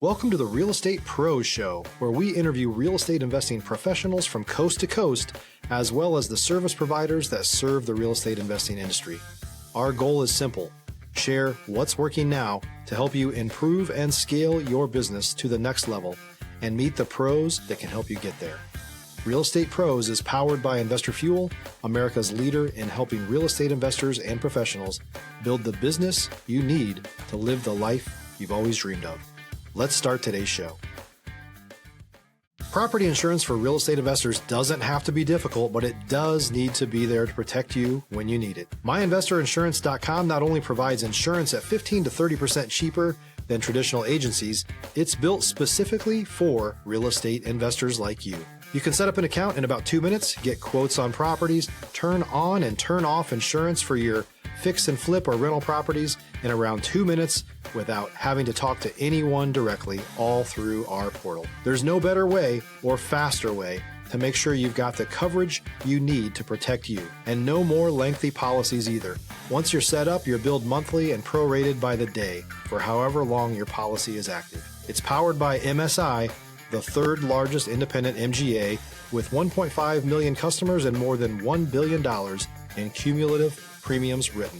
Welcome to the Real Estate Pros Show, where we interview real estate investing professionals from coast to coast, as well as the service providers that serve the real estate investing industry. Our goal is simple: share what's working now to help you improve and scale your business to the next level and meet the pros that can help you get there. Real Estate Pros is powered by Investor Fuel, America's leader in helping real estate investors and professionals build the business you need to live the life you've always dreamed of. Let's start today's show. Property insurance for real estate investors doesn't have to be difficult, but it does need to be there to protect you when you need it. MyInvestorInsurance.com not only provides insurance at 15 to 30% cheaper than traditional agencies, it's built specifically for real estate investors like you. You can set up an account in about 2 minutes, get quotes on properties, turn on and turn off insurance for your fix and flip or rental properties in around 2 minutes without having to talk to anyone directly, all through our portal. There's no better way or faster way to make sure you've got the coverage you need to protect you, and no more lengthy policies either. Once you're set up, you're billed monthly and prorated by the day for however long your policy is active. It's powered by MSI, the third largest independent MGA, with 1.5 million customers and more than $1 billion in cumulative premiums written.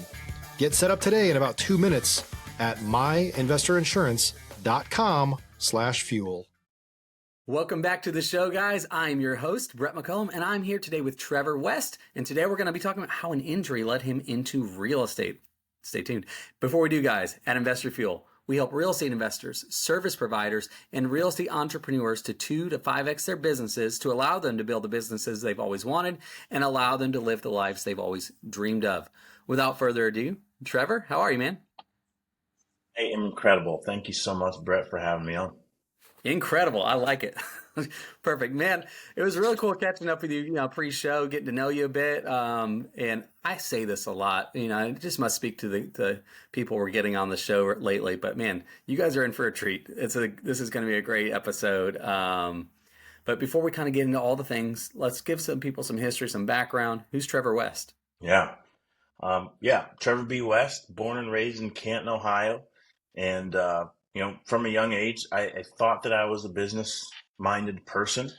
Get set up today in about 2 minutes at myinvestorinsurance.com/fuel. Welcome back to the show, guys. I'm your host, Brett McCollum, and I'm here today with Trevor West. And today we're going to be talking about how an injury led him into real estate. Stay tuned. Before we do, guys, at Investor Fuel, we help real estate investors, service providers, and real estate entrepreneurs to 2 to 5x their businesses to allow them to build the businesses they've always wanted and allow them to live the lives they've always dreamed of. Without further ado, Trevor, how are you, man? Hey, incredible. Thank you so much, Brett, for having me on. Incredible. I like it. Perfect, man. It was really cool catching up with you, pre-show, getting to know you a bit. And I say this a lot, it just must speak to the people we're getting on the show lately. But man, you guys are in for a treat. This is going to be a great episode. But before we kind of get into all the things, let's give some people some history, some background. Who's Trevor West? Yeah. Trevor B. West, born and raised in Canton, Ohio. And, from a young age, I thought that I was a business-minded person,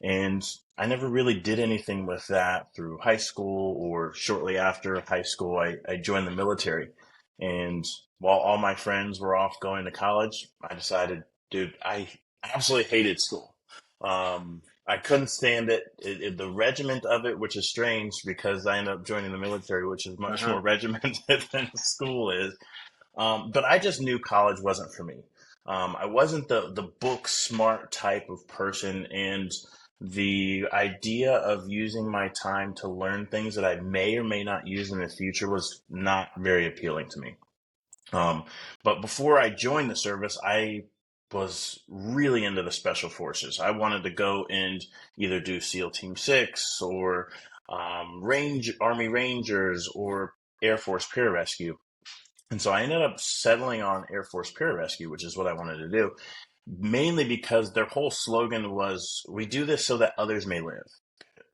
and I never really did anything with that through high school or shortly after high school. I joined the military, and while all my friends were off going to college, I decided, dude, I absolutely hated school. I couldn't stand it. The regiment of it, which is strange because I ended up joining the military, which is much more regimented than school is. But I just knew college wasn't for me. I wasn't the book smart type of person, and the idea of using my time to learn things that I may or may not use in the future was not very appealing to me. But before I joined the service, I was really into the special forces. I wanted to go and either do SEAL Team 6 or Army Rangers or Air Force Pararescue. And so I ended up settling on Air Force Pararescue, which is what I wanted to do, mainly because their whole slogan was, we do this so that others may live.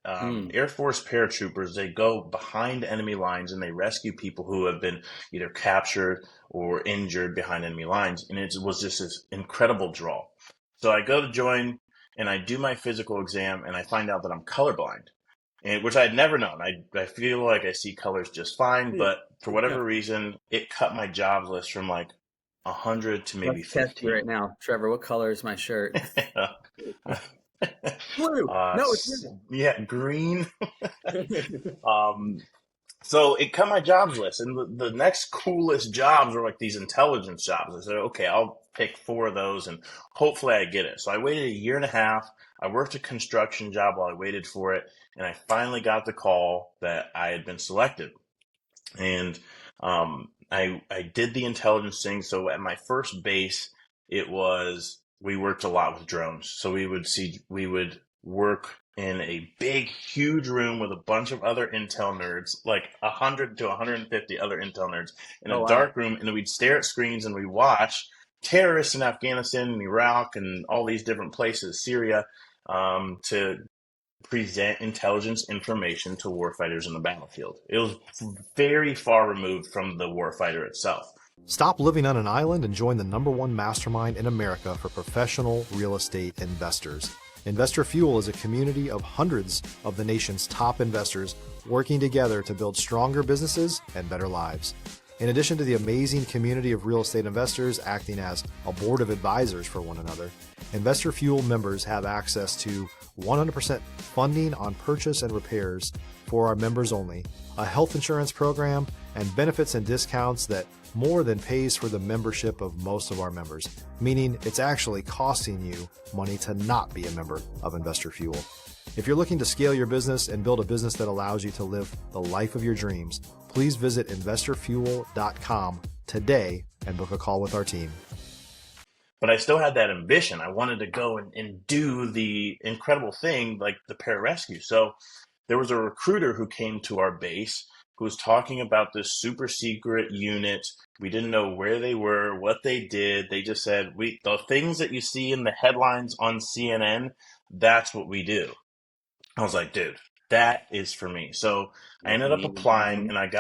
Air Force paratroopers, they go behind enemy lines and they rescue people who have been either captured or injured behind enemy lines. And it was just this incredible draw. So I go to join and I do my physical exam and I find out that I'm colorblind. Which I had never known. I feel like I see colors just fine, but for whatever reason, it cut my jobs list from like 100 to maybe 50. Test you right now, Trevor. What color is my shirt? Blue. No, it's blue. Yeah, green. So it cut my jobs list, and the next coolest jobs were like these intelligence jobs. I said, okay, I'll pick 4 of those, and hopefully I get it. So I waited a year and a half. I worked a construction job while I waited for it, and I finally got the call that I had been selected. And I did the intelligence thing. So at my first base, we worked a lot with drones. So we would work in a big, huge room with a bunch of other intel nerds, like 100 to 150 other intel nerds in a dark room. And then we'd stare at screens and we'd watch terrorists in Afghanistan and Iraq and all these different places, Syria, to present intelligence information to warfighters in the battlefield. It was very far removed from the warfighter itself. Stop living on an island and join the #1 mastermind in America for professional real estate investors. Investor Fuel is a community of hundreds of the nation's top investors working together to build stronger businesses and better lives. In addition to the amazing community of real estate investors acting as a board of advisors for one another, Investor Fuel members have access to 100% funding on purchase and repairs for our members only, a health insurance program, and benefits and discounts that more than pays for the membership of most of our members, meaning it's actually costing you money to not be a member of Investor Fuel. If you're looking to scale your business and build a business that allows you to live the life of your dreams, please visit investorfuel.com today and book a call with our team. But I still had that ambition. I wanted to go and do the incredible thing like the pararescue. So there was a recruiter who came to our base who was talking about this super secret unit. We didn't know where they were, what they did. They just said, the things that you see in the headlines on CNN, that's what we do. I was like, dude, that is for me. So I ended up applying and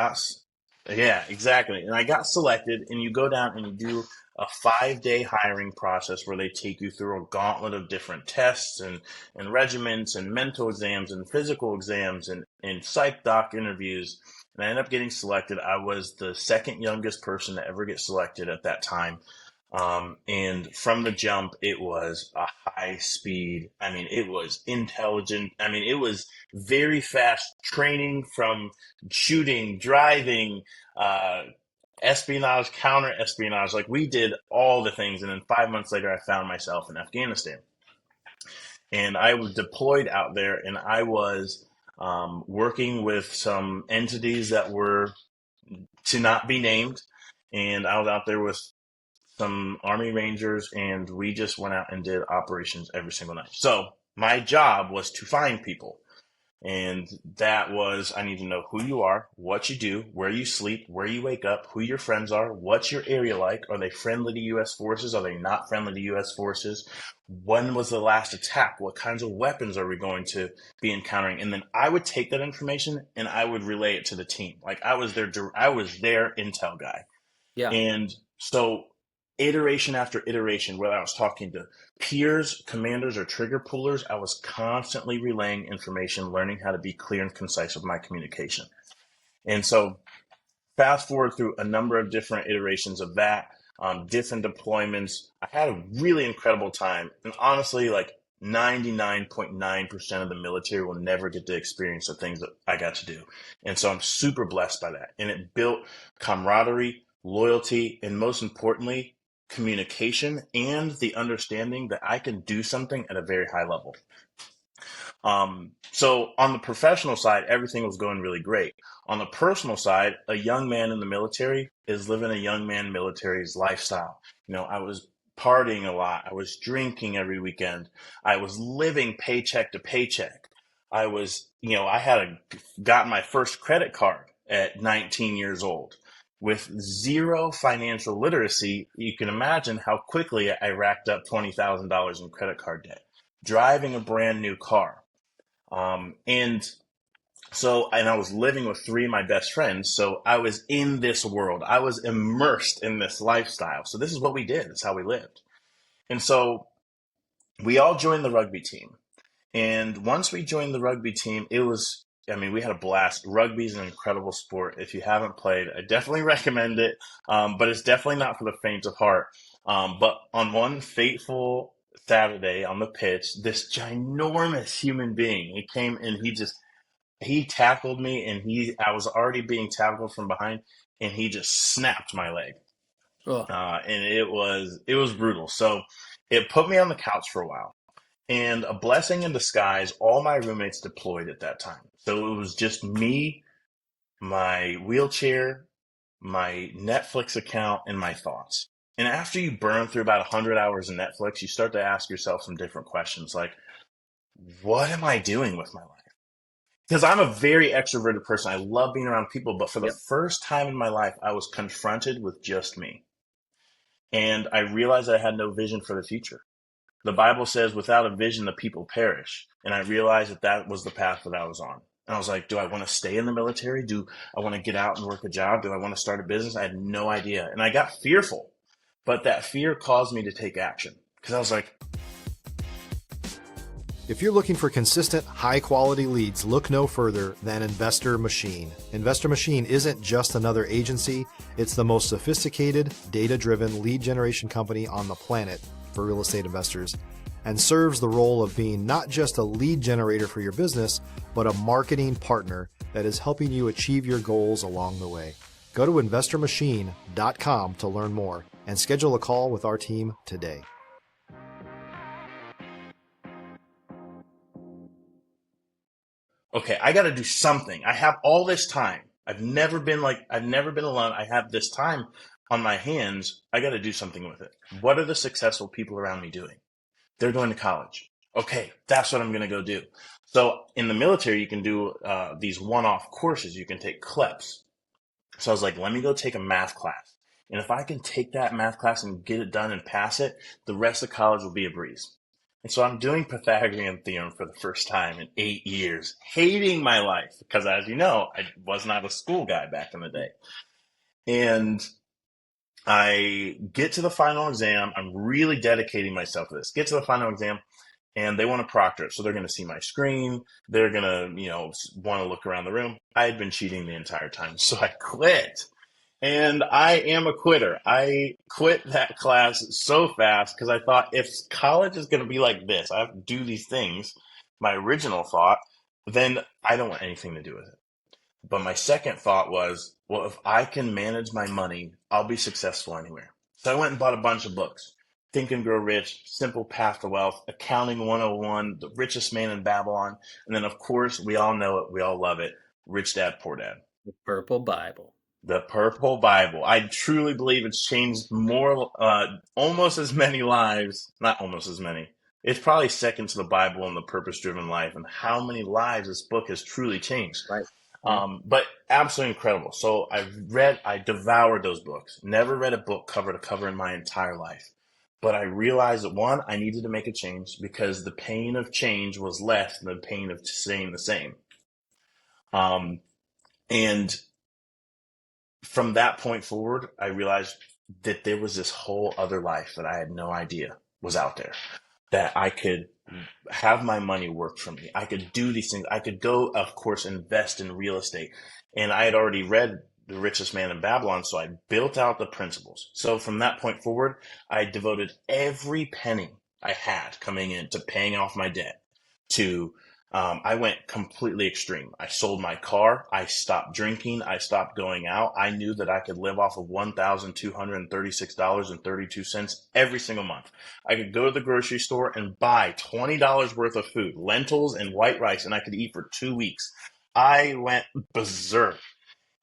yeah, exactly. And I got selected, and you go down and you do a 5-day hiring process where they take you through a gauntlet of different tests and regiments and mental exams and physical exams and psych doc interviews. And I ended up getting selected. I was the second youngest person to ever get selected at that time. And from the jump, it was a high speed. I mean, it was intelligent. I mean, it was very fast training from shooting, driving, espionage, counter espionage. Like, we did all the things. And then 5 months later, I found myself in Afghanistan. And I was deployed out there, and I was working with some entities that were to not be named. And I was out there with some Army Rangers, and we just went out and did operations every single night. So my job was to find people. And that was, I need to know who you are, what you do, where you sleep, where you wake up, who your friends are, what's your area like, are they friendly to U.S. forces, are they not friendly to U.S. forces, when was the last attack, what kinds of weapons are we going to be encountering? And then I would take that information and I would relay it to the team. Like, I was their intel guy. Yeah. And so iteration after iteration, whether I was talking to peers, commanders, or trigger pullers, I was constantly relaying information, learning how to be clear and concise with my communication. And so fast forward through a number of different iterations of that, different deployments. I had a really incredible time. And honestly, like 99.9% of the military will never get to experience the things that I got to do. And so I'm super blessed by that. And it built camaraderie, loyalty, and most importantly, communication and the understanding that I can do something at a very high level. So on the professional side, everything was going really great. On the personal side, a young man in the military is living a young man military's lifestyle. You know, I was partying a lot. I was drinking every weekend. I was living paycheck to paycheck. I was, I had gotten my first credit card at 19 years old. With zero financial literacy, you can imagine how quickly I racked up $20,000 in credit card debt, driving a brand new car. And I was living with 3 of my best friends. So I was in this world. I was immersed in this lifestyle. So this is what we did. It's how we lived. And so we all joined the rugby team. And once we joined the rugby team, we had a blast. Rugby is an incredible sport. If you haven't played, I definitely recommend it. But it's definitely not for the faint of heart. But on one fateful Saturday on the pitch, this ginormous human being, he came and he tackled me, and I was already being tackled from behind, and he just snapped my leg. And it was brutal. So it put me on the couch for a while. And a blessing in disguise, all my roommates deployed at that time. So it was just me, my wheelchair, my Netflix account, and my thoughts. And after you burn through about 100 hours of Netflix, you start to ask yourself some different questions like, what am I doing with my life? Because I'm a very extroverted person. I love being around people. But for the first time in my life, I was confronted with just me. And I realized I had no vision for the future. The Bible says, without a vision, the people perish. And I realized that was the path that I was on. And I was like, do I want to stay in the military? Do I want to get out and work a job? Do I want to start a business? I had no idea. And I got fearful, but that fear caused me to take action because I was like, If you're looking for consistent, high-quality leads, look no further than Investor Machine. Investor Machine isn't just another agency. It's the most sophisticated, data-driven lead generation company on the planet for real estate investors, and serves the role of being not just a lead generator for your business, but a marketing partner that is helping you achieve your goals along the way. Go to investormachine.com to learn more and schedule a call with our team today. okay, I got to do something. I have all this time. I've never been alone. I have this time on my hands. I got to do something with it. What are the successful people around me doing? They're going to college. Okay, that's what I'm going to go do. So in the military, you can do these one-off courses. You can take CLEPs. So I was like, let me go take a math class. And if I can take that math class and get it done and pass it, the rest of college will be a breeze. And so I'm doing Pythagorean theorem for the first time in 8 years, hating my life because, as you know, I was not a school guy back in the day. And I get to the final exam. I'm really dedicating myself to this. Get to the final exam, and they want to proctor it. So they're going to see my screen. They're going to, want to look around the room. I had been cheating the entire time, so I quit. And I am a quitter. I quit that class so fast because I thought if college is going to be like this, I have to do these things, my original thought, then I don't want anything to do with it. But my second thought was, well, if I can manage my money, I'll be successful anywhere. So I went and bought a bunch of books. Think and Grow Rich, Simple Path to Wealth, Accounting 101, The Richest Man in Babylon. And then, of course, we all know it. We all love it. Rich Dad, Poor Dad. The Purple Bible. The Purple Bible. I truly believe it's changed almost as many lives, not almost as many. It's probably second to the Bible and the Purpose-Driven Life and how many lives this book has truly changed. Right. But absolutely incredible. So I devoured those books. Never read a book cover to cover in my entire life. But I realized that one, I needed to make a change because the pain of change was less than the pain of staying the same. And from that point forward, I realized that there was this whole other life that I had no idea was out there, that I could have my money work for me. I could do these things. I could go, of course, invest in real estate. And I had already read The Richest Man in Babylon, so I built out the principles. So from that point forward, I devoted every penny I had coming in to paying off my debt, to I went completely extreme. I sold my car. I stopped drinking. I stopped going out. I knew that I could live off of $1,236.32 every single month. I could go to the grocery store and buy $20 worth of food, lentils and white rice, and I could eat for 2 weeks. I went berserk.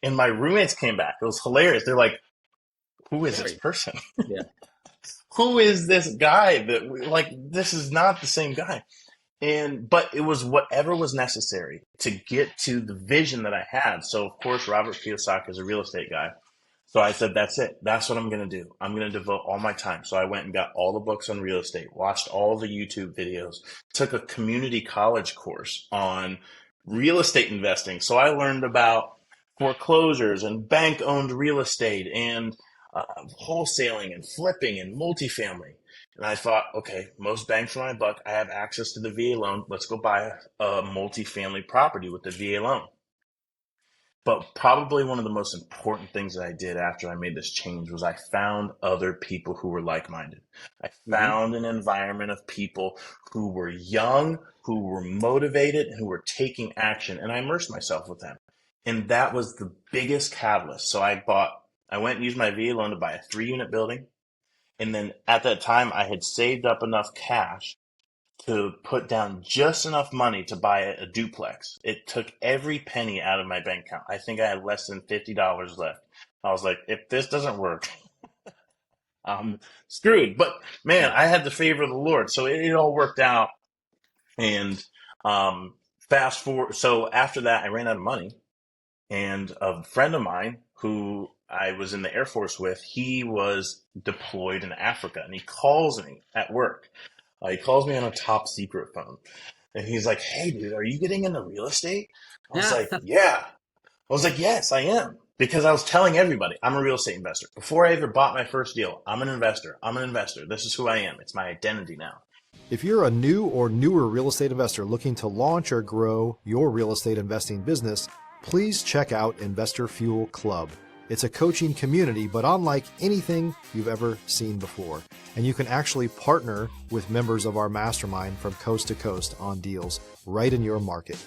And my roommates came back. It was hilarious. They're like, who is this person? Yeah. Who is this guy this is not the same guy. But it was whatever was necessary to get to the vision that I had. So, of course, Robert Kiyosaki is a real estate guy. So I said, that's it. That's what I'm going to do. I'm going to devote all my time. So I went and got all the books on real estate, watched all the YouTube videos, took a community college course on real estate investing. So I learned about foreclosures and bank-owned real estate and wholesaling and flipping and multifamily. And I thought, okay, most bang for my buck. I have access to the VA loan. Let's go buy a multifamily property with the VA loan. But probably one of the most important things that I did after I made this change was I found other people who were like-minded. I found an environment of people who were young, who were motivated, and who were taking action. And I immersed myself with them. And that was the biggest catalyst. So I went and used my VA loan to buy a 3-unit building. And then at that time, I had saved up enough cash to put down just enough money to buy a duplex. It took every penny out of my bank account. I think I had less than $50 left. I was like, if this doesn't work, I'm screwed. But man, I had the favor of the Lord. So it all worked out. And fast forward. So after that, I ran out of money. And a friend of mine who I was in the Air Force with, he was deployed in Africa, and he calls me at work. He calls me on a top secret phone. And he's like, hey, dude, are you getting into real estate? I was Yeah. like, yeah. I was like, yes, I am. Because I was telling everybody, I'm a real estate investor. Before I ever bought my first deal, I'm an investor. I'm an investor. This is who I am. It's my identity now. If you're a new or newer real estate investor looking to launch or grow your real estate investing business, please check out Investor Fuel Club. It's a coaching community, but unlike anything you've ever seen before. And you can actually partner with members of our mastermind from coast to coast on deals right in your market.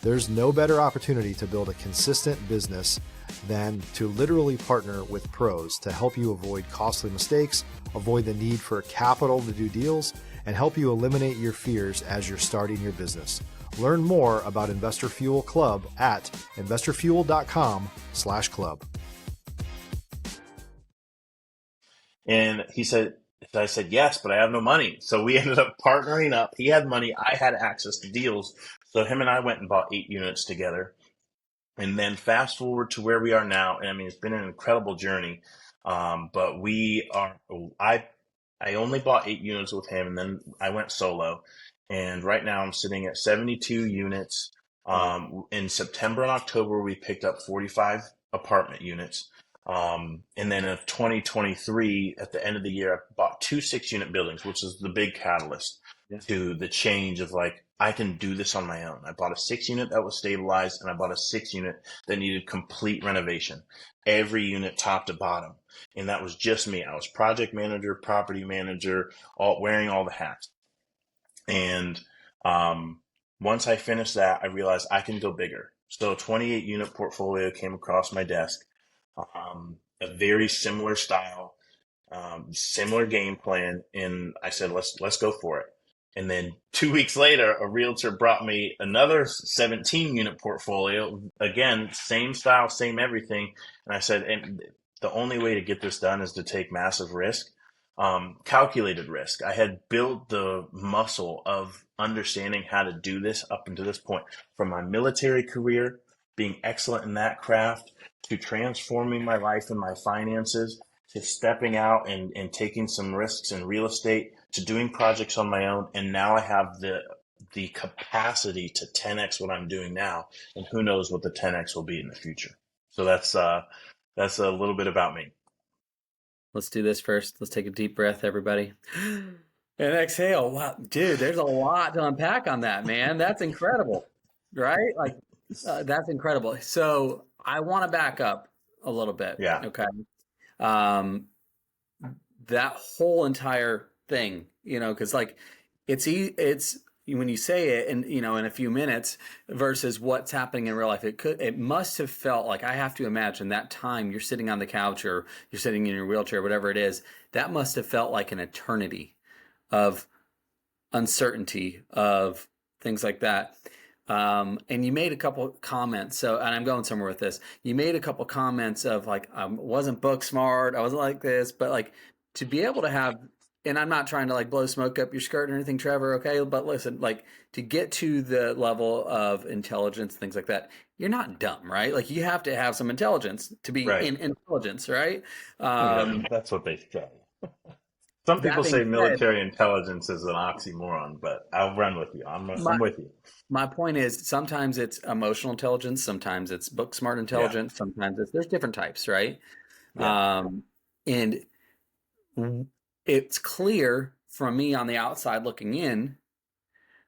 There's no better opportunity to build a consistent business than to literally partner with pros to help you avoid costly mistakes, avoid the need for capital to do deals, and help you eliminate your fears as you're starting your business. Learn more about Investor Fuel Club at investorfuel.com/club. And I said, yes, but I have no money. So we ended up partnering up. He had money. I had access to deals. So him and I went and bought 8 units together. And then fast forward to where we are now. And I mean, it's been an incredible journey. But I only bought 8 units with him, and then I went solo. And right now I'm sitting at 72 units. In September and October, we picked up 45 apartment units. And then of 2023, at the end of the year, I bought 2 6-unit buildings, which is the big catalyst to the change of like, I can do this on my own. I bought a 6-unit that was stabilized, and I bought a 6-unit that needed complete renovation, every unit top to bottom. And that was just me. I was project manager, property manager, all wearing all the hats. And once I finished that, I realized I can go bigger. So a 28-unit portfolio came across my desk, a very similar style, similar game plan, and I said, let's go for it. And then 2 weeks later, a realtor brought me another 17-unit portfolio. Again, same style, same everything. And I said, and the only way to get this done is to take massive risk, calculated risk. I had built the muscle of understanding how to do this up until this point, from my military career, being excellent in that craft, to transforming my life and my finances, to stepping out and taking some risks in real estate, to doing projects on my own. And now I have the capacity to 10x what I'm doing now, and who knows what the 10x will be in the future. So that's a little bit about me. Let's do this first. Let's take a deep breath, everybody. And exhale. Wow, dude, there's a lot to unpack on that, man. That's incredible, right? Like, that's incredible. So I want to back up a little bit. Yeah. Okay. That whole entire thing, because like it's when you say it and in a few minutes versus what's happening in real life, it must have felt like, I have to imagine that time you're sitting on the couch or you're sitting in your wheelchair, whatever it is, that must have felt like an eternity of uncertainty, of things like that. And you made a couple comments. So, and I'm going somewhere with this. You made a couple comments of like, I wasn't book smart. I wasn't like this, but like to be able to have, and I'm not trying to like blow smoke up your skirt or anything, Trevor. Okay. But listen, like to get to the level of intelligence, things like that, you're not dumb, right? Like you have to have some intelligence to be in intelligence, right? That's what they say. Some people say military intelligence is an oxymoron, but I'll run with you. I'm with you. My point is, sometimes it's emotional intelligence, sometimes it's book smart intelligence, sometimes there's different types, right? Yeah. And it's clear from me on the outside looking in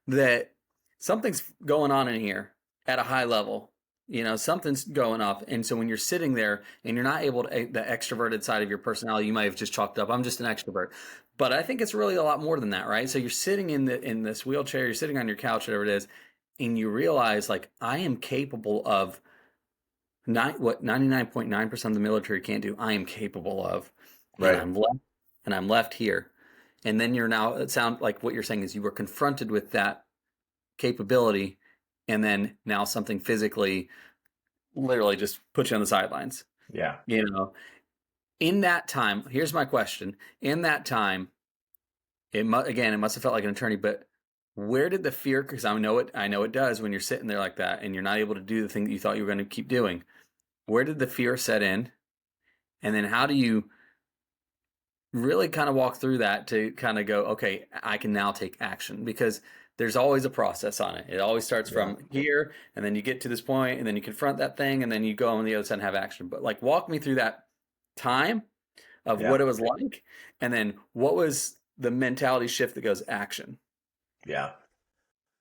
that something's going on in here at a high level. Something's going off. And so when you're sitting there and you're not able to, the extroverted side of your personality, you might have just chalked up, I'm just an extrovert. But I think it's really a lot more than that, right? So you're sitting in this wheelchair, you're sitting on your couch, whatever it is, and you realize like, I am capable of what 99.9% of the military can't do, I am capable of. Right. And I'm left here. And then it sounds like what you're saying is you were confronted with that capability, and then now something physically literally just put you on the sidelines. Yeah. In that time, here's my question. In that time, it must have felt like an eternity, but where did the fear, because I know it does when you're sitting there like that and you're not able to do the thing that you thought you were going to keep doing. Where did the fear set in? And then how do you really kind of walk through that to kind of go, okay, I can now take action, because there's always a process on it. It always starts Yeah. from here, and then you get to this point, and then you confront that thing, and then you go on the other side and have action. But like, walk me through that time of Yeah. what it was like, and then what was the mentality shift that goes action. Yeah.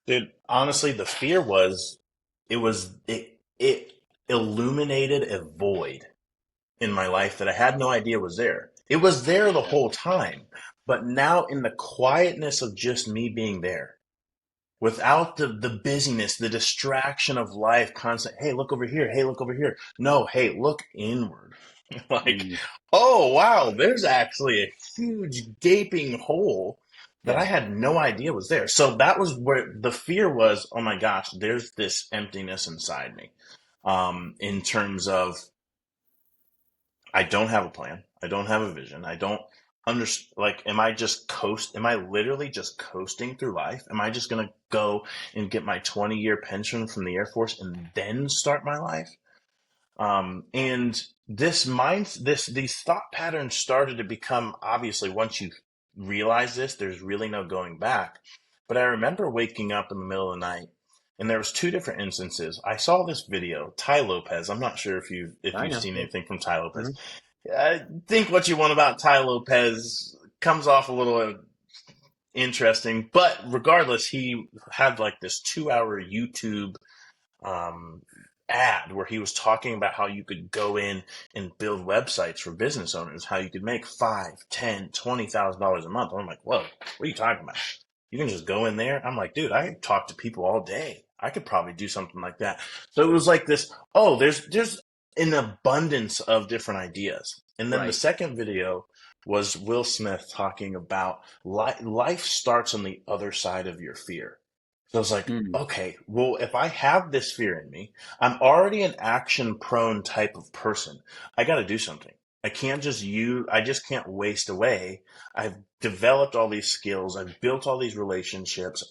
Dude, honestly, the fear was it illuminated a void in my life that I had no idea was there. It was there the whole time, but now in the quietness of just me being there, without the busyness, the distraction of life, constant, hey, look over here, hey, look over here. No, hey, look inward. Like, Mm, oh wow, there's actually a huge gaping hole that I yeah. had no idea was there. So that was where the fear was, oh my gosh, there's this emptiness inside me. In terms of I don't have a plan. I don't have a vision. I don't understand. Like, am I literally just coasting through life? Am I just going to go and get my 20-year pension from the Air Force and then start my life? And these thought patterns started to become obviously once you realize this, there's really no going back. But I remember waking up in the middle of the night, and there was two different instances. I saw this video, Ty Lopez. I'm not sure if I you've know. seen anything from Ty Lopez. Mhm. Think what you want about Ty Lopez. Comes off a little interesting, but regardless, he had like this 2 hour YouTube um, ad where he was talking about how you could go in and build websites for business owners, how you could make five, ten, $20,000 a month. I'm like, whoa, what are you talking about? You can just go in there. I'm like, dude, I talk to people all day. I could probably do something like that. So it was like this. Oh, there's an abundance of different ideas. And then the Right. second video was Will Smith talking about life starts on the other side of your fear. So I was like, Mm, okay, well, if I have this fear in me, I'm already an action prone type of person. I got to do something. I just can't waste away. I've developed all these skills. I've built all these relationships.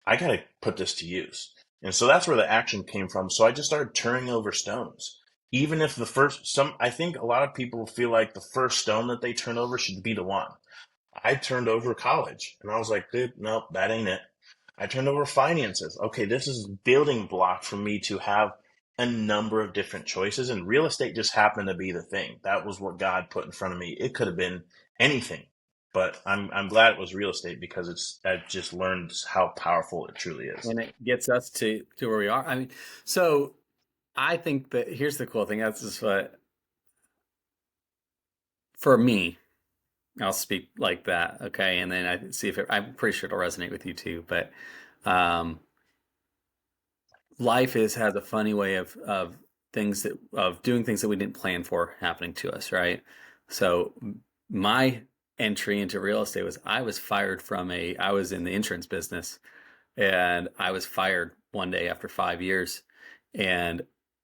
I got to put this to use. And so that's where the action came from. So I just started turning over stones. Even if I think a lot of people feel like the first stone that they turn over should be the one. I turned over college and I was like, dude, nope, that ain't it. I turned over finances. Okay, this is building block for me to have a number of different choices, and real estate just happened to be the thing. That was what God put in front of me. It could have been anything, but I'm glad it was real estate because I've just learned how powerful it truly is. and it gets us to where we are. I mean, so I think that here's the cool thing. That's just what, for me, I'll speak like that. Okay. And then I see if I'm pretty sure it'll resonate with you too. But um, life has a funny way of of doing things that we didn't plan for happening to us. Right. So my entry into real estate was I was fired from I was in the insurance business, and I was fired one day after 5 years and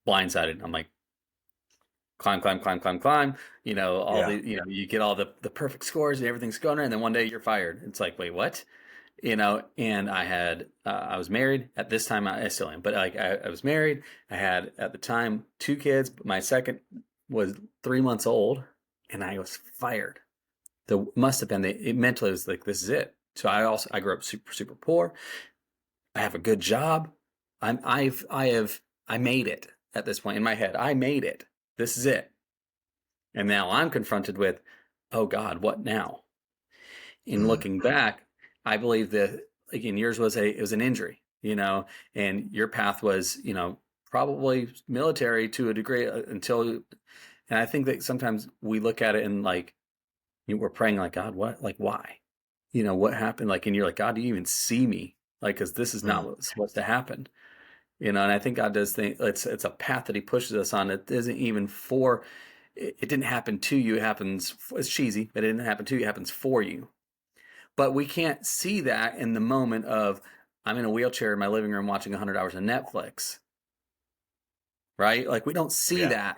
blindsided. I'm like, climb, climb, climb, climb, climb. All Yeah. the, you get all the perfect scores and everything's going, and then one day you're fired. It's like, wait, what? And I was married at this time. I still am, but like I was married. I had at the time 2 kids. But my second was 3 months old, and I was fired. The must have been it mentally was like, this is it. So I grew up super super poor. I have a good job. I made it at this point in my head. I made it. This is it. And now I'm confronted with, oh God, what now? In Mm, looking back, I believe that again, yours was it was an injury, and your path was, probably military to a degree and I think that sometimes we look at it and like, we're praying like, God, what, like, why? What happened? Like, and you're like, God, do you even see me? Like, because this is not mm, what's supposed to happen. And I think God does think it's a path that He pushes us on. It isn't even for. It didn't happen to you. It happens. It's cheesy, but it didn't happen to you. It happens for you. But we can't see that in the moment of I'm in a wheelchair in my living room watching 100 hours of Netflix, right? Like we don't see yeah. that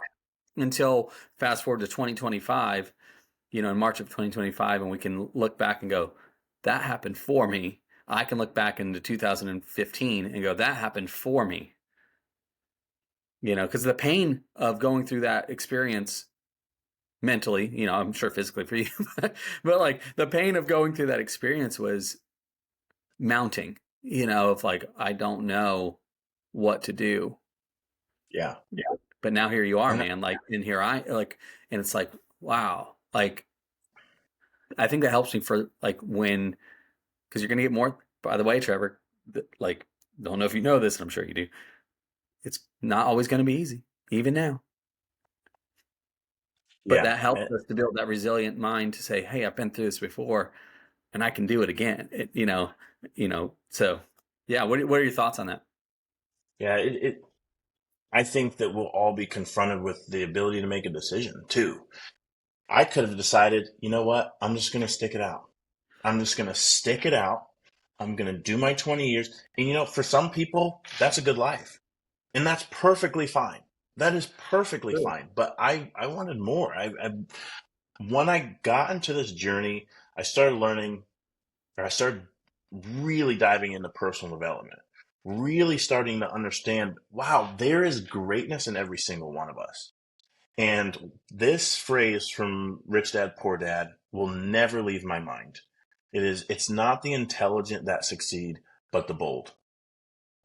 until fast forward to 2025. In March of 2025, and we can look back and go, that happened for me. I can look back into 2015 and go, that happened for me. Because the pain of going through that experience mentally, I'm sure physically for you, but like the pain of going through that experience was mounting, of like, I don't know what to do. Yeah. Yeah. But now here you are, And man. Like, and here I like, and it's like, wow. Like, I think that helps me for like when, because you're going to get more, by the way, Trevor, like, don't know if you know this, and I'm sure you do. It's not always going to be easy, even now. But yeah. that helps us to build that resilient mind to say, hey, I've been through this before and I can do it again. So yeah, what are your thoughts on that? Yeah. I think that we'll all be confronted with the ability to make a decision too. I could have decided, you know what? I'm just going to stick it out. I'm just going to stick it out. I'm going to do my 20 years. And for some people, that's a good life. And that's perfectly fine. That is perfectly True. fine. But I wanted more. When I got into this journey, I started learning, or I started really diving into personal development, really starting to understand, wow, there is greatness in every single one of us. And this phrase from Rich Dad Poor Dad will never leave my mind. It's not the intelligent that succeed, but the bold.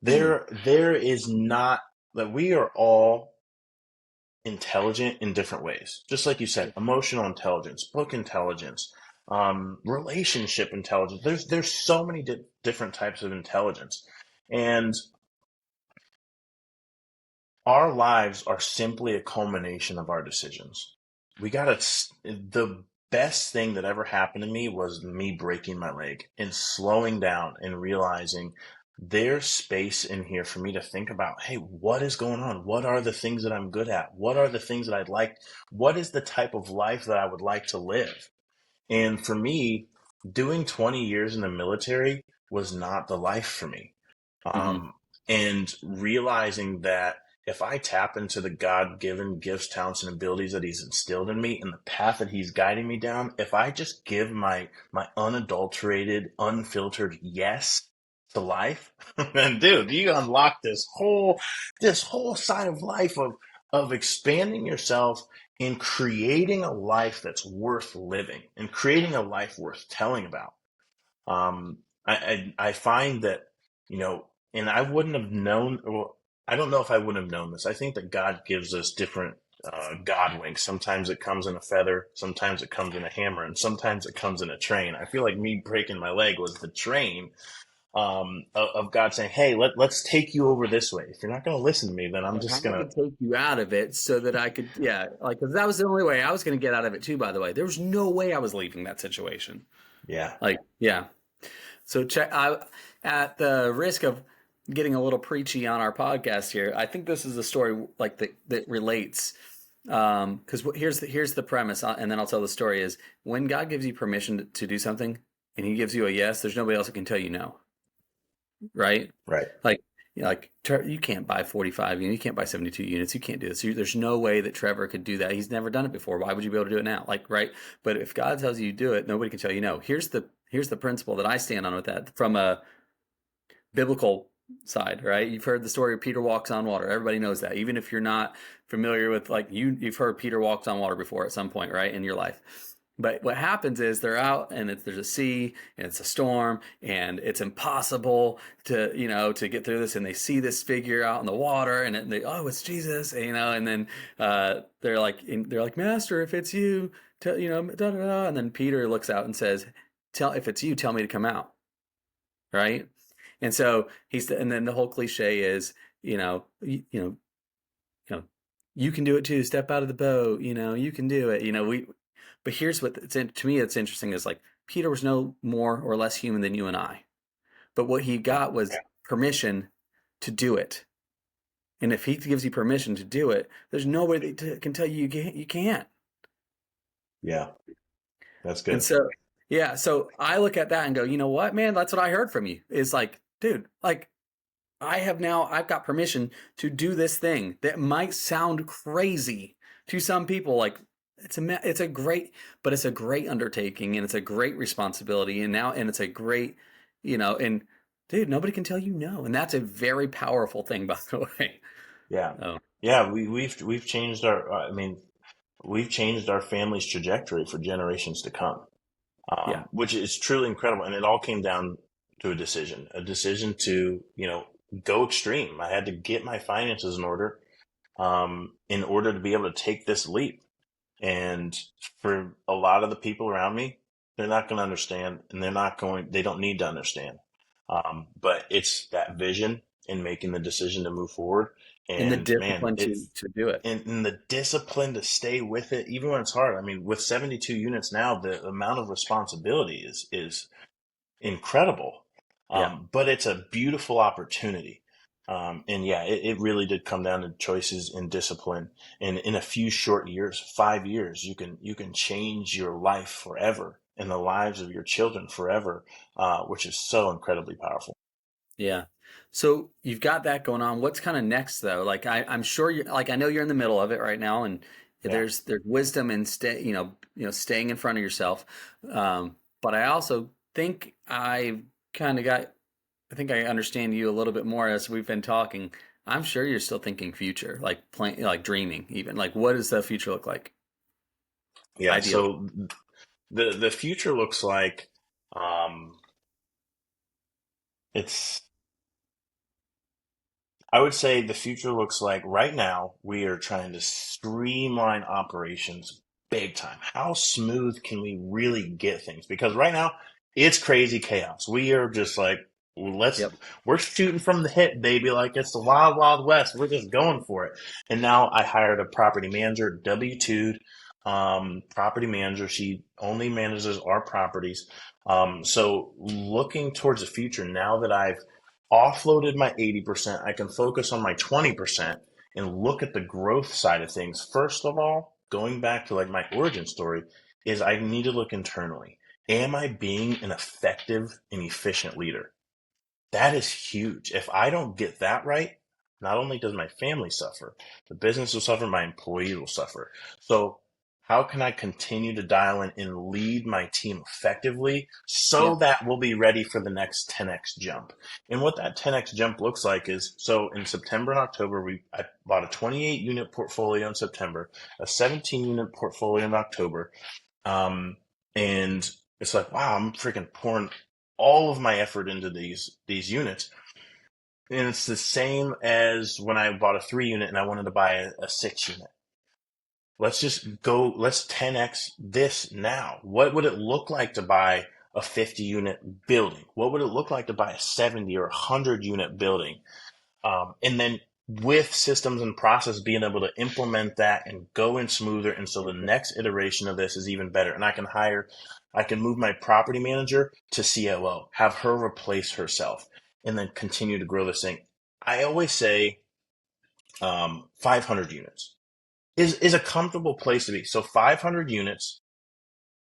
Mm. There is not that we are all intelligent in different ways. Just like you said, emotional intelligence, book intelligence, relationship intelligence. There's so many different types of intelligence. And our lives are simply a culmination of our decisions. The best thing that ever happened to me was me breaking my leg and slowing down and realizing there's space in here for me to think about, hey, what is going on? What are the things that I'm good at? What are the things that I'd like? What is the type of life that I would like to live? And for me, doing 20 years in the military was not the life for me. Mm-hmm. Um, and realizing that if I tap into the God given gifts, talents, and abilities that He's instilled in me and the path that He's guiding me down, if I just give my unadulterated, unfiltered yes to life, then dude, you unlock this whole side of life of expanding yourself and creating a life that's worth living and creating a life worth telling about. Um, I find that, and I wouldn't have known, well, I don't know if I would have known this. I think that God gives us different God winks. Sometimes it comes in a feather, sometimes it comes in a hammer, and sometimes it comes in a train. I feel like me breaking my leg was the train of God saying, hey, let's take you over this way. If you're not going to listen to me, then I'm I just had going to to, take you out of it so that I could, yeah, like, because that was the only way I was going to get out of it too, by the way. There was no way I was leaving that situation. yeah, Like, yeah. So at the risk of getting a little preachy on our podcast here, I think this is a story like that relates. Because here's the premise, and then I'll tell the story is when God gives you permission to do something and He gives you a yes, there's nobody else that can tell you no, right? right. Like, you can't buy 45 units, you can't buy 72 units, you can't do this. There's no way that Trevor could do that. He's never done it before. Why would you be able to do it now? Like, right? But if God tells you to do it, nobody can tell you no. Here's the principle that I stand on with that from a biblical side, right? You've heard the story of Peter walks on water. Everybody knows that. Even if you're not familiar with like you've heard Peter walks on water before at some point, right, in your life. But what happens is they're out and there's a sea and it's a storm and it's impossible to get through this, and they see this figure out in the water and it's Jesus, and then they're like, Master, if it's you, da, da, da. And then Peter looks out and says, if it's you, tell me to come out, right? And so and then the whole cliche is, you know, you can do it too. Step out of the boat. You can do it. But here's to me, it's interesting is like Peter was no more or less human than you and I, but what he got was permission to do it. And if He gives you permission to do it, there's nobody that can tell you you can't. Yeah, that's And good. so, yeah, so I look at that and go, you know what, man, that's what I heard from you. Is like, dude, like I've got permission to do this thing that might sound crazy to some people. Like it's a great, but it's a great undertaking and it's a great responsibility. And it's a great, and dude, nobody can tell you no. And that's a very powerful thing, by the way. Yeah. Oh, Yeah, we've changed our, I mean, we've changed our family's trajectory for generations to come, Yeah. which is truly incredible. And it all came down to a decision to, go extreme. I had to get my finances in order to be able to take this leap. And for a lot of the people around me, they're not going to understand, and they don't need to understand. But it's that vision in making the decision to move forward. And the And man, discipline to do it. and the discipline to stay with it, even when it's hard. I mean, with 72 units now, the amount of responsibility is incredible. Yeah. But it's a beautiful opportunity. And yeah, it really did come down to choices and discipline. And in a few short years, 5 years, you can change your life forever and the lives of your children forever, which is so incredibly powerful. Yeah. So you've got that going on. What's kind of next though? Like I'm sure you're like, I know you're in the middle of it right now, and Yeah. there's wisdom in staying in front of yourself. But I also think I think I understand you a little bit more as we've been talking. I'm sure you're still thinking future, like like dreaming even. Like what does the future look like? Yeah. Ideally. So the future looks like, it's I would say the future looks like right now we are trying to streamline operations big time. How smooth can we really get things? Because right now it's crazy chaos. We are just like, let's, Yep. we're shooting from the hip, baby. Like it's the wild, wild west. We're just going for it. And now I hired a property manager, W-2'd, property manager. She only manages our properties. So looking towards the future, now that I've offloaded my 80%, I can focus on my 20% and look at the growth side of things. First of all, going back to like my origin story, is I need to look internally. Am I being an effective and efficient leader? That is huge. If I don't get that right, not only does my family suffer, the business will suffer, my employees will suffer. So how can I continue to dial in and lead my team effectively so Yeah. that we'll be ready for the next 10x jump? And what that 10x jump looks like is, so in September and October, I bought a 28 unit portfolio in September, a 17 unit portfolio in October. And it's like, wow, I'm freaking pouring all of my effort into these units. And it's the same as when I bought a 3 unit and I wanted to buy a 6 unit. Let's just go, let's 10x this now. What would it look like to buy a 50 unit building? What would it look like to buy a 70 or 100 unit building? And then with systems and process, being able to implement that and go in smoother. And so the next iteration of this is even better. And I can move my property manager to COO, have her replace herself, and then continue to grow this thing. I always say 500 units is a comfortable place to be. So 500 units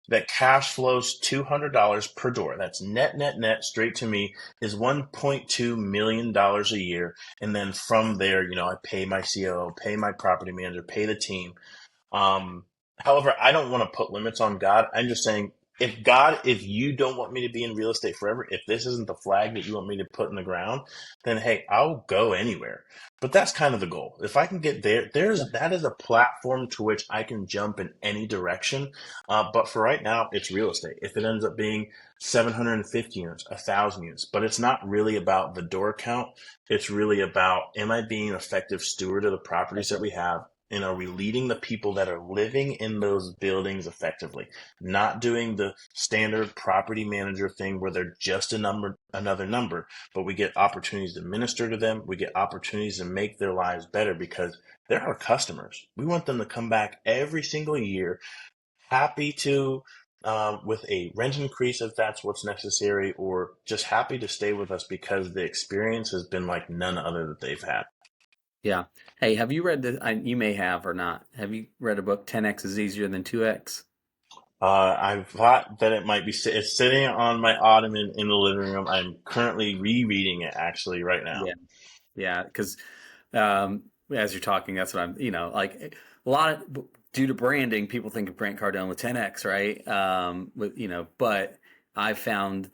that cash flows $200 per door. That's net straight to me is $1.2 million a year. And then from there, I pay my COO, pay my property manager, pay the team. However, I don't want to put limits on God. I'm just saying, if you don't want me to be in real estate forever, if this isn't the flag that you want me to put in the ground, then hey, I'll go anywhere. But that's kind of the goal. If I can get there, that is a platform to which I can jump in any direction. But for right now, it's real estate. If it ends up being 750 units, 1,000 units, but it's not really about the door count. It's really about, am I being an effective steward of the properties that we have? And are we leading the people that are living in those buildings effectively? Not doing the standard property manager thing where they're just another number, but we get opportunities to minister to them. We get opportunities to make their lives better because they're our customers. We want them to come back every single year, happy to, with a rent increase if that's what's necessary, or just happy to stay with us because the experience has been like none other that they've had. Yeah. Hey, have you read you may have or not. Have you read a book, 10X is easier than 2X? I thought that it might be, it's sitting on my ottoman in the living room. I'm currently rereading it actually right now. Yeah. Yeah. Because as you're talking, that's what like a lot of, due to branding, people think of Grant Cardone with 10X, right? But I found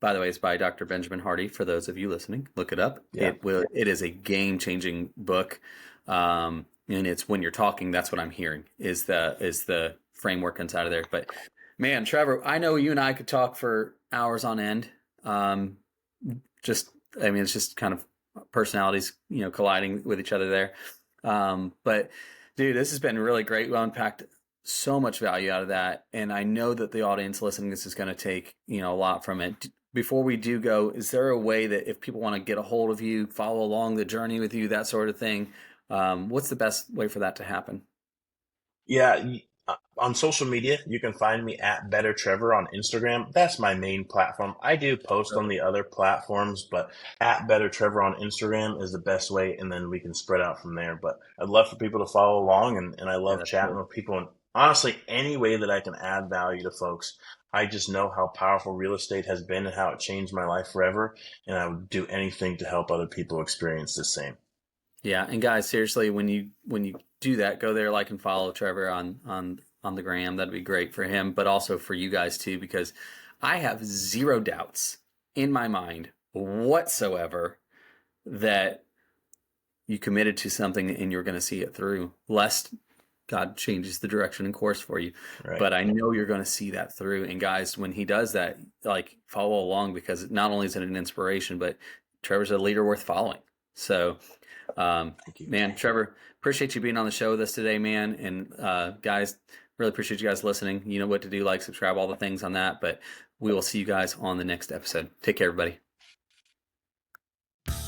by the way, it's by Dr. Benjamin Hardy. For those of you listening, look it up. Yeah. It is a game changing book. And And it's when you're talking, that's what I'm hearing is the framework inside of there. But man, Trevor, I know you and I could talk for hours on end. It's just kind of personalities, colliding with each other there. But dude, this has been really great. We unpacked so much value out of that. And I know that the audience listening this is going to take, a lot from it. Before we do go, is there a way that if people want to get a hold of you, follow along the journey with you, that sort of thing, what's the best way for that to happen? Yeah. On social media, you can find me at Better Trevor on Instagram. That's my main platform. I do post on the other platforms, but at Better Trevor on Instagram is the best way, and then we can spread out from there. But I'd love for people to follow along, and I love chatting with people. And honestly, any way that I can add value to folks, I just know how powerful real estate has been and how it changed my life forever, and I would do anything to help other people experience the same. Yeah, and guys, seriously, when you do that, go there, like and follow Trevor on the gram. That'd be great for him, but also for you guys too, because I have zero doubts in my mind whatsoever that you committed to something and you're going to see it through, lest God changes the direction and course for you. Right. But I know you're going to see that through. And guys, when he does that, like, follow along, because not only is it an inspiration, but Trevor's a leader worth following. So, man, Trevor, appreciate you being on the show with us today, man. And guys, really appreciate you guys listening. You know what to do, like, subscribe, all the things on that. But we will see you guys on the next episode. Take care, everybody.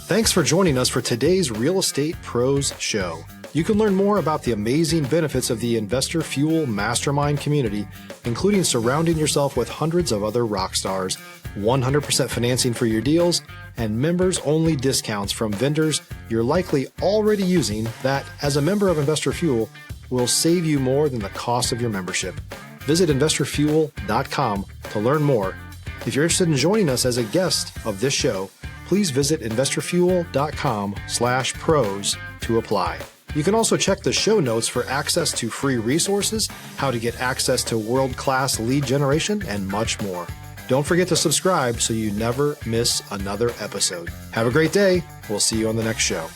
Thanks for joining us for today's Real Estate Pros Show. You can learn more about the amazing benefits of the Investor Fuel Mastermind community, including surrounding yourself with hundreds of other rock stars, 100% financing for your deals, and members-only discounts from vendors you're likely already using that, as a member of Investor Fuel, will save you more than the cost of your membership. Visit investorfuel.com to learn more. If you're interested in joining us as a guest of this show, please visit investorfuel.com/pros to apply. You can also check the show notes for access to free resources, how to get access to world-class lead generation, and much more. Don't forget to subscribe so you never miss another episode. Have a great day. We'll see you on the next show.